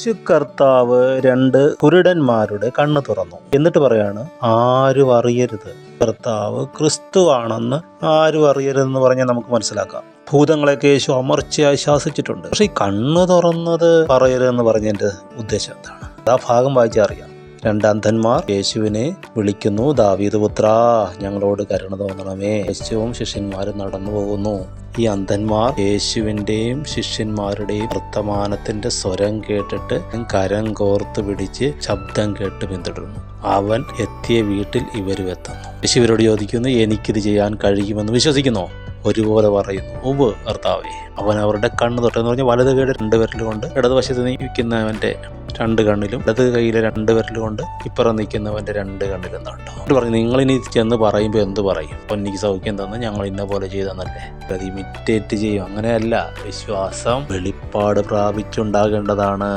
യേശു കർത്താവ് 2 കുരുടന്മാരുടെ കണ്ണ് തുറന്നു. എന്നിട്ട് പറയാണ്, ആരും അറിയരുത് കർത്താവ് ക്രിസ്തുവാണെന്ന് ആരും അറിയരുതെന്ന് പറഞ്ഞാൽ നമുക്ക് മനസ്സിലാക്കാം. ഭൂതങ്ങളെയൊക്കെ യേശു അമർച്ചയായി ശാസിച്ചിട്ടുണ്ട്. പക്ഷെ ഈ കണ്ണ് തുറന്നത് പറയരുതെന്ന് പറഞ്ഞതിൻ്റെ ഉദ്ദേശം എന്താണ്? ആ ഭാഗം വായിച്ചാൽ അറിയാം. 2 അന്ധന്മാർ യേശുവിനെ വിളിക്കുന്നു, ദാവീദ് പുത്രാ, ഞങ്ങളോട് കരുണ തോന്നണമേ. യേശുവും ശിഷ്യന്മാരും നടന്നു പോകുന്നു. ഈ അന്ധന്മാർ യേശുവിൻ്റെയും ശിഷ്യന്മാരുടെയും വർത്തമാനത്തിന്റെ സ്വരം കേട്ടിട്ട് കരം കോർത്ത് പിടിച്ച് ശബ്ദം കേട്ട് പിന്തുടരുന്നു. അവൻ എത്തിയ വീട്ടിൽ ഇവരും എത്തുന്നു. യേശു ഇവരോട് ചോദിക്കുന്നു, എനിക്കിത് ചെയ്യാൻ കഴിയുമെന്ന് വിശ്വസിക്കുന്നോ? ഒരുപോലെ പറയുന്നു, ഉവ്വ് കർത്താവേ. അവൻ അവരുടെ കണ്ണ് തൊട്ടെന്ന് പറഞ്ഞാൽ വലത് കൈയുടെ 2 വിരലുകൊണ്ട് ഇടതുവശത്ത് നിൽക്കുന്നവന്റെ 2 കണ്ണിലും ഇടത് കൈയിലെ 2 വിരലുകൊണ്ട് ഇപ്പുറം നിൽക്കുന്നവന്റെ 2 കണ്ണിലും നട്ടു. പറഞ്ഞു, നിങ്ങളിനി ചെന്ന് പറയുമ്പോൾ എന്ത് പറയും? പൊന്നിക്ക് സൗഖ്യം തന്ന് ഞങ്ങൾ ഇന്ന പോലെ ചെയ്തെന്നല്ലേ? അത് ഇമിറ്റേറ്റ് ചെയ്യും. അങ്ങനെയല്ല, വിശ്വാസം വെളിപ്പാട് പ്രാപിച്ചുണ്ടാകേണ്ടതാണ്.